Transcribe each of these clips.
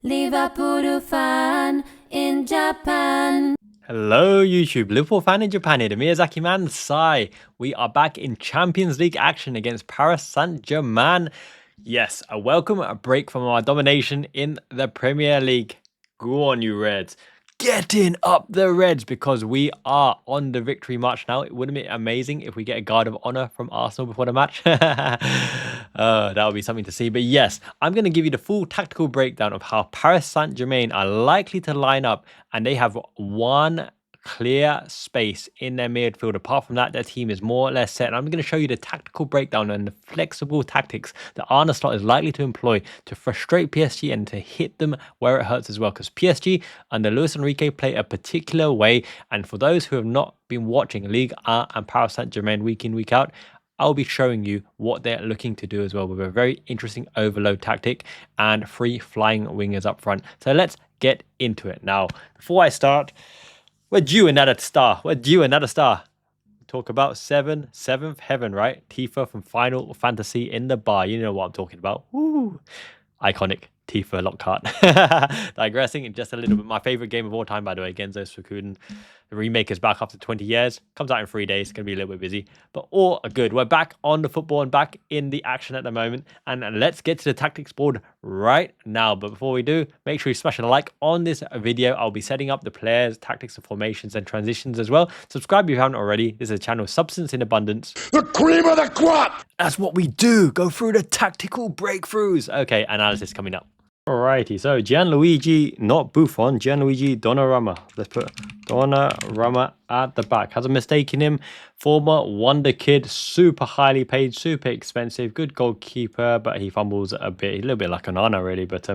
Liverpool fan in Japan. Hello YouTube, Liverpool fan in Japan here, the Miyazaki man, Sai. We are back in Champions League action against Paris Saint-Germain. Yes, a welcome break from our domination in the Premier League. Go on, you Reds. Getting up the Reds because we are on the victory march now. It wouldn't be amazing if we get a guard of honor from Arsenal before the match. That would be something to see. But yes, I'm going to give you the full tactical breakdown of how Paris Saint-Germain are likely to line up, and they have one clear space in their midfield. Apart from that, their team is more or less set. And I'm going to show you the tactical breakdown and the flexible tactics that Arne Slot is likely to employ to frustrate PSG and to hit them where it hurts as well. Because PSG under Luis Enrique play a particular way. And for those who have not been watching Ligue 1 and Paris Saint-Germain week in, week out, I'll be showing you what they're looking to do as well with a very interesting overload tactic and free flying wingers up front. So let's get into it. Now, before I start, we're due another star. We're due another star. Talk about seventh heaven, right? Tifa from Final Fantasy in the bar. You know what I'm talking about. Woo. Iconic Tifa Lockhart. Digressing in just a little bit. My favorite game of all time, by the way, Genzo Suikoden. The remake is back after 20 years. Comes out in 3 days. It's going to be a little bit busy. But all good. We're back on the football and back in the action at the moment. And let's get to the tactics board right now. But before we do, make sure you smash a like on this video. I'll be setting up the players, tactics, and formations and transitions as well. Subscribe if you haven't already. This is a channel substance in abundance. The cream of the crop! That's what we do. Go through the tactical breakthroughs. Okay, analysis coming up. Alrighty, so Gianluigi, not Buffon, Gianluigi Donnarumma. Let's put Donnarumma at the back. Has a mistake in him. Former wonder kid, super highly paid, super expensive, good goalkeeper, but he fumbles a bit. He's a little bit like Onana, really, but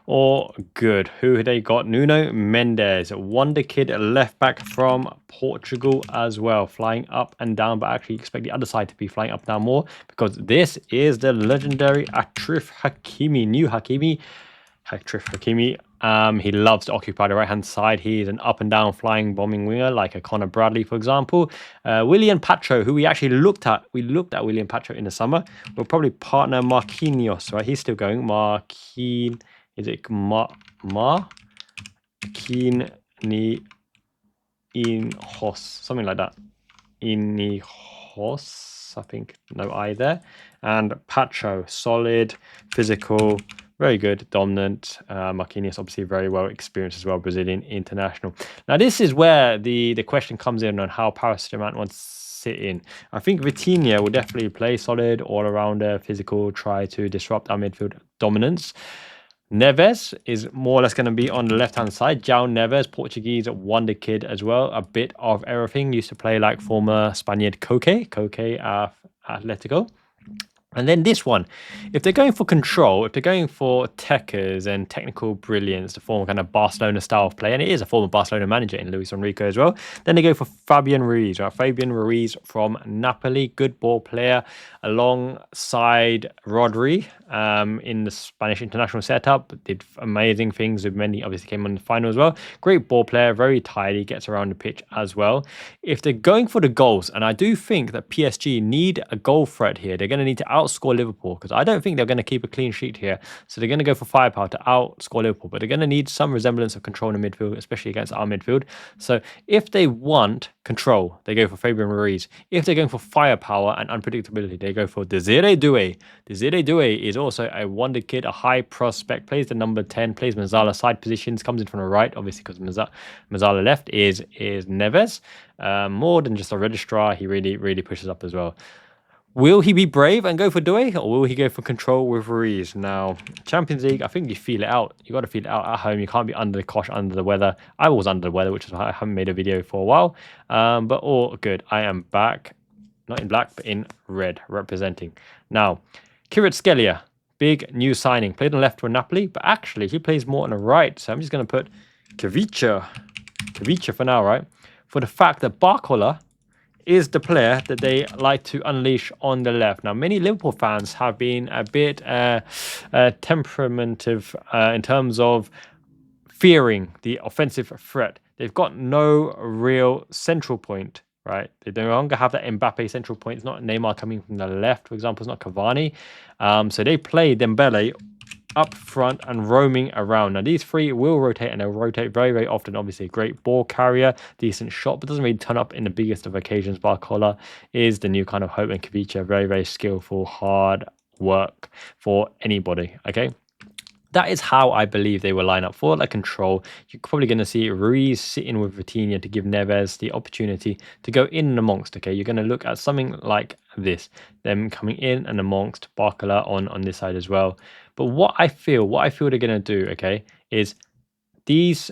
all good. Who they got? Nuno Mendes, wonder kid left back from Portugal as well, flying up and down, but actually expect the other side to be flying up and down more because this is the legendary Achraf Hakimi, new Hakimi. Achraf Hakimi. He loves to occupy the right-hand side. He's an up and down flying bombing winger like a Conor Bradley, for example. William Pacho, who we actually looked at. We looked at William Pacho in the summer. We'll probably partner Marquinhos, right? He's still going. Is it Inhos, something like that. Inhos, I think, no I there. And Pacho, solid, physical, very good, dominant. Marquinhos, obviously very well experienced as well, Brazilian international. Now, this is where the question comes in on how Paris Saint-Germain wants to sit in. I think Vitinha will definitely play solid, all-rounder, physical, try to disrupt our midfield dominance. Neves is more or less going to be on the left-hand side. João Neves, Portuguese wonder kid as well. A bit of everything. Used to play like former Spaniard Koke Atletico. And then this one, if they're going for control, if they're going for techers and technical brilliance, the former kind of Barcelona style of play, and it is a former Barcelona manager in Luis Enrique as well, then they go for Fabian Ruiz, right? Fabian Ruiz from Napoli, good ball player, alongside Rodri in the Spanish international setup, did amazing things with many, obviously came on the final as well. Great ball player, very tidy, gets around the pitch as well. If they're going for the goals, and I do think that PSG need a goal threat here, they're going to need to outscore Liverpool because I don't think they're going to keep a clean sheet here. So they're going to go for firepower to outscore Liverpool, but they're going to need some resemblance of control in the midfield, especially against our midfield. So if they want control, they go for Fabian Ruiz. If they're going for firepower and unpredictability, they go for Desiree Doué. Desiree Doué is also a wonder kid, a high prospect, plays the number 10, plays Mezzala side positions, comes in from the right, obviously because Mezzala left is Neves. More than just a registrar, he really pushes up as well. Will he be brave and go for Doué, or will he go for control with Ruiz? Now, Champions League, I think you feel it out. You got to feel it out at home. You can't be under the cosh, under the weather. I was under the weather, which is why I haven't made a video for a while. But all good. I am back, not in black, but in red, representing. Now, Kvaratskhelia, big new signing. Played on the left for Napoli, but actually he plays more on the right. So I'm just going to put Khvicha for now, right? For the fact that Barcola is the player that they like to unleash on the left. Now, many Liverpool fans have been a bit temperamentive in terms of fearing the offensive threat. They've got no real central point, right? They no longer have that Mbappe central point. It's not Neymar coming from the left, for example. It's not Cavani. So they play Dembele up front and roaming around. Now, these three will rotate, and they'll rotate very, very often. Obviously, a great ball carrier, decent shot, but doesn't really turn up in the biggest of occasions. Barcola is the new kind of hope, and Khvicha, very, very skillful, hard work for anybody, okay? That is how I believe they will line up for that control. You're probably going to see Ruiz sitting with Vitinha to give Neves the opportunity to go in and amongst. Okay, you're going to look at something like this, them coming in and amongst Barcola on this side as well. But what I feel they're going to do, okay, is these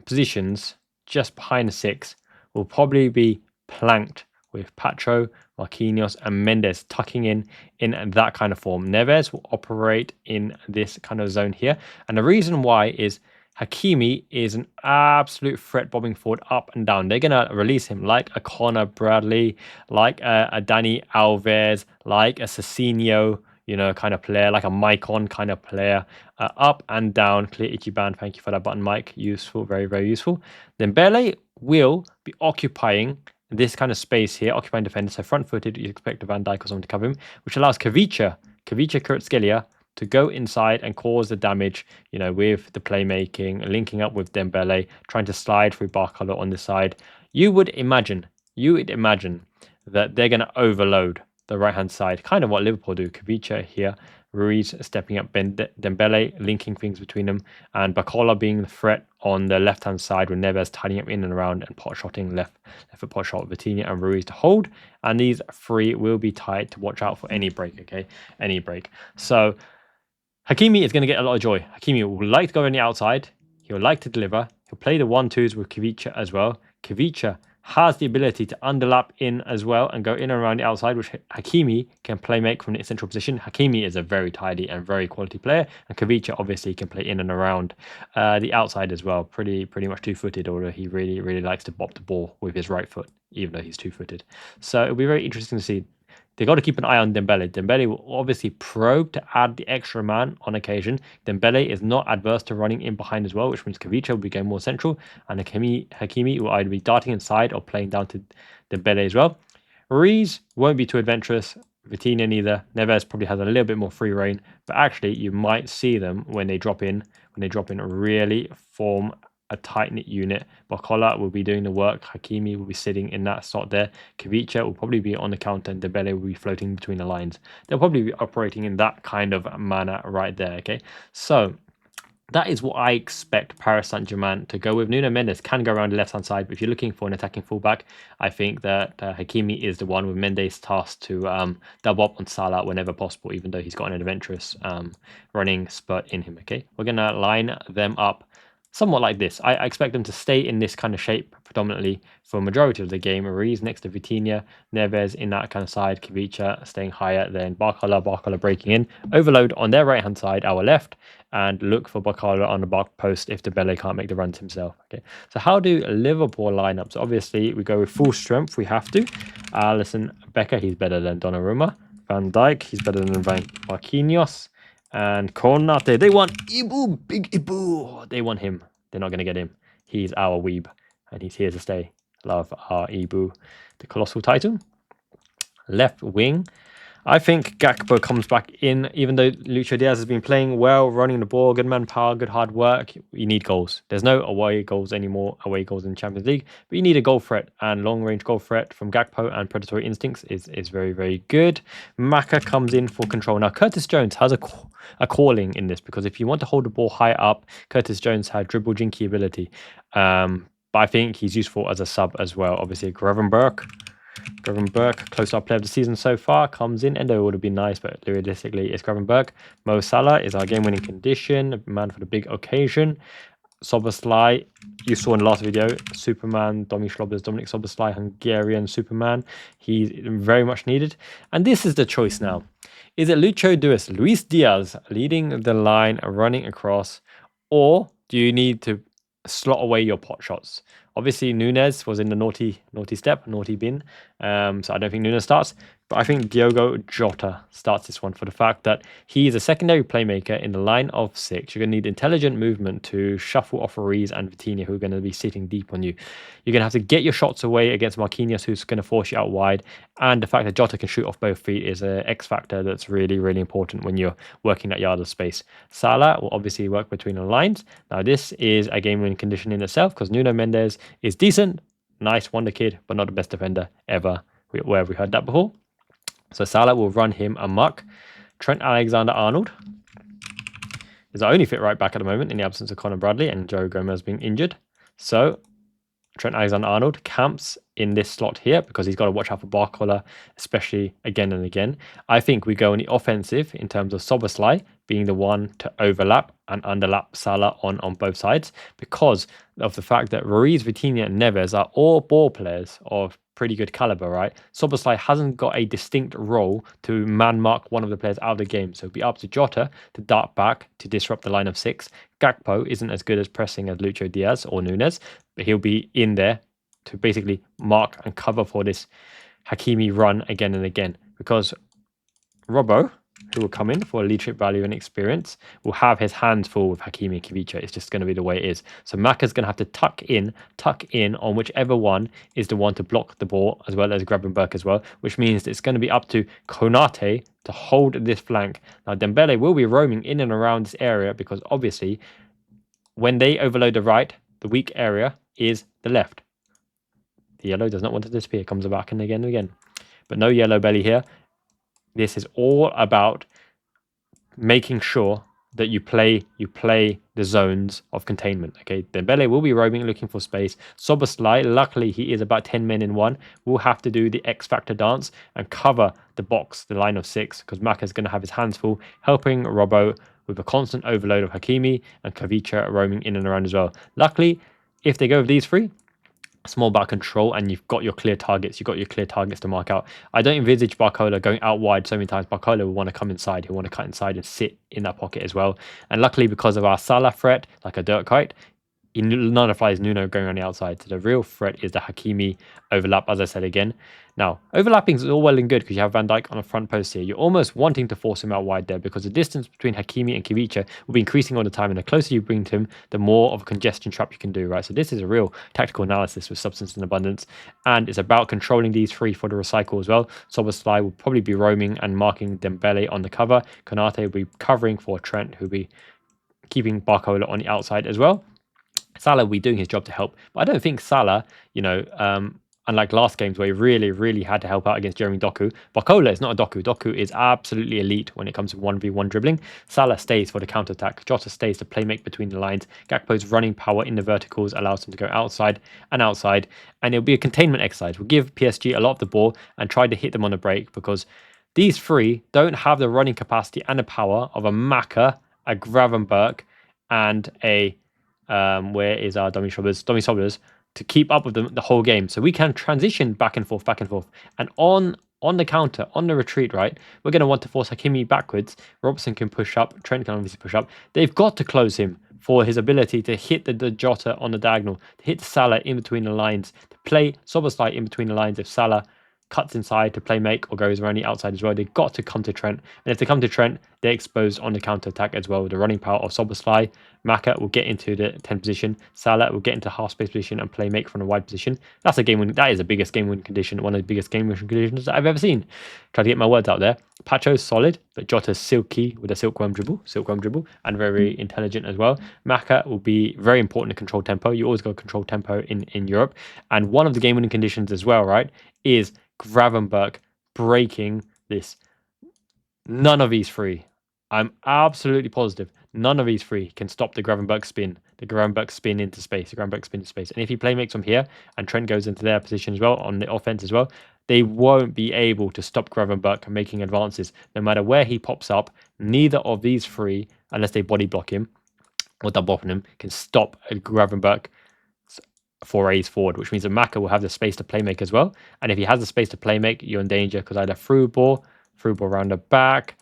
positions just behind the six will probably be planked with Pacho, Marquinhos, and Mendes tucking in that kind of form. Neves will operate in this kind of zone here. And the reason why is Hakimi is an absolute threat bobbing forward up and down. They're going to release him like a Connor Bradley, like a Dani Alves, like a Cecinio, kind of player, like a Maicon kind of player, up and down. Clear Ichiban, thank you for that button, Mike. Useful, very, very useful. Dembele will be occupying this kind of space here, occupying defender. So front-footed, you expect a Van Dijk or someone to cover him, which allows Khvicha Kvaratskhelia to go inside and cause the damage, with the playmaking, linking up with Dembele, trying to slide through Barcola on the side. You would imagine that they're going to overload the right-hand side, kind of what Liverpool do. Khvicha here, Ruiz stepping up, Dembele linking things between them, and Barcola being the threat on the left-hand side with Neves tidying up in and around and pot-shotting left foot pot shot with Vitinha and Ruiz to hold. And these three will be tight to watch out for any break, okay? Any break. So Hakimi is going to get a lot of joy. Hakimi will like to go on the outside. He'll like to deliver. He'll play the 1-2s with Khvicha as well. Khvicha has the ability to underlap in as well and go in and around the outside, which Hakimi can play make from the central position. Hakimi is a very tidy and very quality player, and Khvicha obviously can play in and around the outside as well. Pretty much two-footed, although he really, really likes to bop the ball with his right foot, even though he's two-footed. So it'll be very interesting to see. They got to keep an eye on Dembele. Dembele will obviously probe to add the extra man on occasion. Dembele is not adverse to running in behind as well, which means Khvicha will be going more central, and Hakimi will either be darting inside or playing down to Dembele as well. Ruiz won't be too adventurous. Vitinha neither. Neves probably has a little bit more free reign, but actually you might see them when they drop in, really form a tight-knit unit. Barcola will be doing the work. Hakimi will be sitting in that slot there. Khvicha will probably be on the counter, and Dembele will be floating between the lines. They'll probably be operating in that kind of manner right there, okay? So that is what I expect Paris Saint-Germain to go with. Nuno Mendes can go around the left-hand side, but if you're looking for an attacking fullback, I think that Hakimi is the one with Mendes tasked to double up on Salah whenever possible, even though he's got an adventurous running spurt in him, okay? We're going to line them up somewhat like this. I expect them to stay in this kind of shape predominantly for a majority of the game. Ruiz next to Vitinha, Neves in that kind of side, Khvicha staying higher, then Barcola breaking in. Overload on their right-hand side, our left, and look for Barcola on the back post if Dembele can't make the runs himself. Okay, so how do Liverpool line up? So obviously we go with full strength. We have to. Alisson Becker, he's better than Donnarumma. Van Dijk, he's better than Marquinhos. And Konate, they want Ibu, big Ibu. They want him. They're not going to get him. He's our weeb, and he's here to stay. Love our Ibu. The Colossal Titan. Left wing. I think Gakpo comes back in, even though Lucho Diaz has been playing well, running the ball, good manpower, good hard work. You need goals. There's no away goals anymore, away goals in Champions League, but you need a goal threat, and long-range goal threat from Gakpo and predatory instincts is very, very good. Maka comes in for control. Now, Curtis Jones has a calling in this, because if you want to hold the ball high up, Curtis Jones has dribble jinky ability. But I think he's useful as a sub as well. Obviously, Gravenberch, close-up player of the season so far, comes in. Endo would have been nice, but realistically, it's Gravenberch. Mo Salah is our game-winning condition, man for the big occasion. Szoboszlai, you saw in the last video, Superman, Dominic Szoboszlai, Hungarian Superman. He's very much needed. And this is the choice now. Is it Luis Diaz leading the line, running across, or do you need to slot away your pot shots? Obviously, Nunes was in the naughty bin, so I don't think Nunes starts. But I think Diogo Jota starts this one for the fact that he is a secondary playmaker in the line of 6. You're going to need intelligent movement to shuffle off Ruiz and Vitinha, who are going to be sitting deep on you. You're going to have to get your shots away against Marquinhos, who's going to force you out wide. And the fact that Jota can shoot off both feet is an X factor that's really, really important when you're working that yard of space. Salah will obviously work between the lines. Now, this is a game-winning condition in itself because Nuno Mendes is decent, nice wonder kid, but not the best defender ever. Where have we heard that before? So Salah will run him amok. Trent Alexander-Arnold is the only fit right back at the moment in the absence of Conor Bradley and Joe Gomez being injured. So Trent Alexander-Arnold camps in this slot here because he's got to watch out for Barcola, especially again and again. I think we go on the offensive in terms of Szoboszlai being the one to overlap and underlap Salah on both sides because of the fact that Ruiz, Vitinha and Neves are all ball players of pretty good caliber, right? Szoboszlai hasn't got a distinct role to man mark one of the players out of the game. So it'll be up to Jota to dart back to disrupt the line of 6. Gakpo isn't as good as pressing as Lucho Diaz or Nunes, but he'll be in there to basically mark and cover for this Hakimi run again and again. Because Robbo, who will come in for leadership value and experience, will have his hands full with Hakimi and Khvicha. It's just going to be the way it is. So Maka's going to have to tuck in on whichever one is the one to block the ball, as well as Gravenberch as well, which means it's going to be up to Konate to hold this flank. Now, Dembele will be roaming in and around this area because obviously when they overload the right, the weak area is the left. The yellow does not want to disappear. Comes back and again. But no yellow belly here. This is all about making sure that you play the zones of containment. Okay, Dembele will be roaming, looking for space. Szoboszlai, luckily he is about 10 men in one, will have to do the X Factor dance and cover the box, the line of 6, because Maka's going to have his hands full, helping Robbo with a constant overload of Hakimi and Khvicha roaming in and around as well. Luckily, if they go with these 3, it's more about control and you've got your clear targets. You've got your clear targets to mark out. I don't envisage Barcola going out wide so many times. Barcola will want to come inside. He'll want to cut inside and sit in that pocket as well. And luckily, because of our Salah threat, like a dirt kite, he nullifies Nuno going on the outside. So the real threat is the Hakimi overlap, as I said again. Now, overlapping is all well and good because you have Van Dijk on a front post here. You're almost wanting to force him out wide there because the distance between Hakimi and Khvicha will be increasing all the time. And the closer you bring to him, the more of a congestion trap you can do, right? So this is a real tactical analysis with substance and abundance. And it's about controlling these 3 for the recycle as well. Szoboszlai will probably be roaming and marking Dembele on the cover. Konate will be covering for Trent, who'll be keeping Barcola on the outside as well. Salah will be doing his job to help. But I don't think Salah, unlike last games where he really, really had to help out against Jeremy Doku, Barcola is not a Doku. Doku is absolutely elite when it comes to 1v1 dribbling. Salah stays for the counter-attack. Jota stays to play make between the lines. Gakpo's running power in the verticals allows him to go outside. And it'll be a containment exercise. We'll give PSG a lot of the ball and try to hit them on the break because these 3 don't have the running capacity and the power of a Maka, a Gravenberch, and a where is our Domi Sobers to keep up with them the whole game. So we can transition back and forth. And on the counter, on the retreat, right, we're going to want to force Hakimi backwards. Robertson can push up. Trent can obviously push up. They've got to close him for his ability to hit the Jota on the diagonal, to hit Salah in between the lines, to play Szoboszlai in between the lines if Salah cuts inside to play make or goes around the outside as well. They've got to come to Trent. And if they come to Trent, they're exposed on the counter-attack as well with the running power of Szoboszlai. Maka will get into the 10 position. Salah will get into half-space position and play make from a wide position. That's a game win. That is the biggest game-win condition, one of the biggest game-win conditions that I've ever seen. Try to get my words out there. Pacho's solid, but Jota's silky with a silkworm dribble, and very intelligent as well. Maka will be very important to control tempo. You always got to control tempo in Europe. And one of the game-winning conditions as well, right, is Gravenberch breaking this. None of these 3, I'm absolutely positive, none of these 3 can stop the Gravenberch spin. The Gravenberch spin into space. And if he play makes from here and Trent goes into their position as well on the offense as well, they won't be able to stop Gravenberch making advances. No matter where he pops up, neither of these 3, unless they body block him or double up on him, can stop a Gravenberch forays forward, which means that Maka will have the space to play make as well. And if he has the space to play make, you're in danger because either through ball around the back,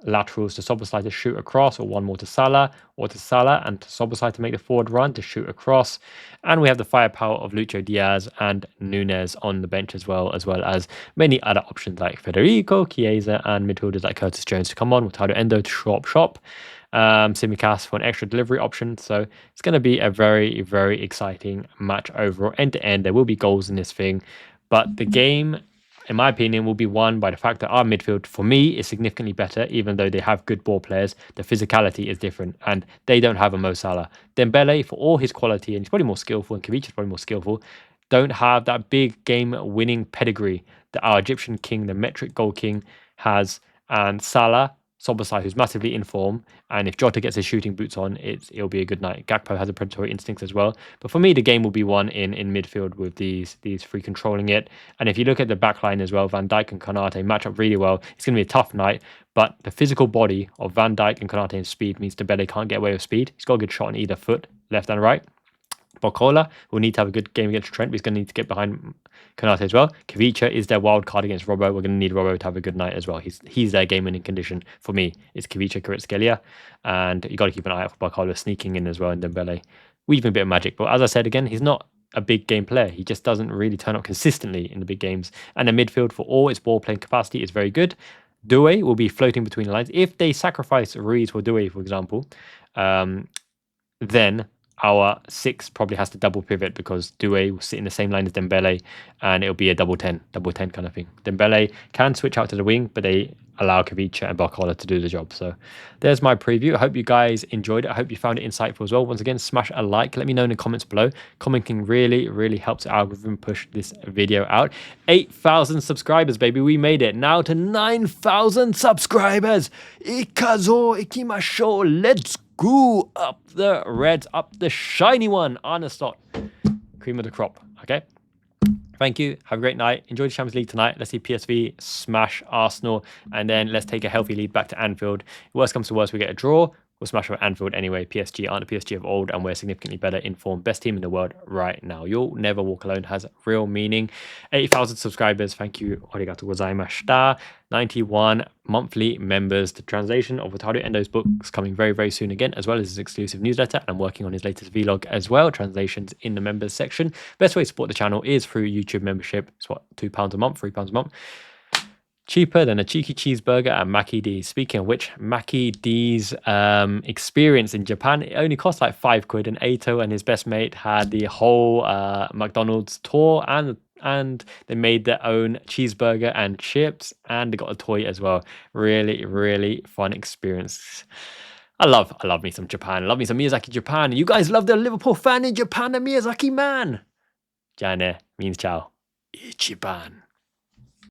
laterals to Szoboszlai to shoot across, or one more to Salah, or to Salah and to Szoboszlai to make the forward run to shoot across. And we have the firepower of Lucho Diaz and Nunes on the bench as well as many other options like Federico, Chiesa, and midfielders like Curtis Jones to come on, Wataru Endo to shop. Tsimikas for an extra delivery option. So it's going to be a very, very exciting match overall. End to end, there will be goals in this thing, but the game, in my opinion, will be won by the fact that our midfield, for me, is significantly better, even though they have good ball players. The physicality is different, and they don't have a Mo Salah. Dembele, for all his quality, and he's probably more skillful, and Khvicha is probably more skillful, don't have that big game-winning pedigree that our Egyptian king, the metric goal king, has. And Salah, Szoboszlai, who's massively in form, and if Jota gets his shooting boots on, it'll be a good night. Gakpo has a predatory instinct as well, but for me, the game will be won in midfield with these three controlling it. And if you look at the back line as well, Van Dijk and Konate match up really well. It's going to be a tough night, but the physical body of Van Dijk and Konate and speed means Dembele can't get away with speed. He's got a good shot on either foot, left and right. Barcola will need to have a good game against Trent, but he's going to need to get behind Konate as well. Khvicha is their wild card against Robbo. We're going to need Robbo to have a good night as well. He's their game-winning condition for me. It's Khvicha Kvaratskhelia, and you got to keep an eye out for Barcola sneaking in as well, and Dembele weaving a bit of magic. But as I said again, he's not a big game player. He just doesn't really turn up consistently in the big games. And the midfield, for all its ball playing capacity, is very good. Doué will be floating between the lines. If they sacrifice Ruiz for Doué, for example, then our 6 probably has to double pivot, because Doué will sit in the same line as Dembele, and it'll be a double 10 kind of thing. Dembele can switch out to the wing, but they allow Khvicha and Barcola to do the job. So there's my preview. I hope you guys enjoyed it. I hope you found it insightful as well. Once again, smash a like. Let me know in the comments below. Commenting really, really helps the algorithm push this video out. 8,000 subscribers, baby. We made it. Now to 9,000 subscribers. Ikazo ikimashou. Let's go. Up the Reds, up the shiny one. Arne Slot. Cream of the crop. Okay. Thank you. Have a great night. Enjoy the Champions League tonight. Let's see PSV smash Arsenal, and then let's take a healthy lead back to Anfield. Worst comes to worst, we get a draw. We'll smash over Anfield anyway. PSG aren't the PSG of old, and we're significantly better informed. Best team in the world right now. You'll never walk alone has real meaning. 80,000 subscribers. Thank you. Arigatou gozaimashita. 91 monthly members. The translation of Wataru Endo's books coming very, very soon again, as well as his exclusive newsletter. And I'm working on his latest vlog as well. Translations in the members section. Best way to support the channel is through YouTube membership. It's what, £2 a month, £3 a month. Cheaper than a cheeky cheeseburger at Mackie D's. Speaking of which, Mackie D's experience in Japan, it only cost like £5, and Aito and his best mate had the whole McDonald's tour, and they made their own cheeseburger and chips, and they got a toy as well. Really, really fun experience. I love me some Japan. I love me some Miyazaki Japan. You guys love the Liverpool fan in Japan, and Miyazaki man. Jane means ciao. Ichiban.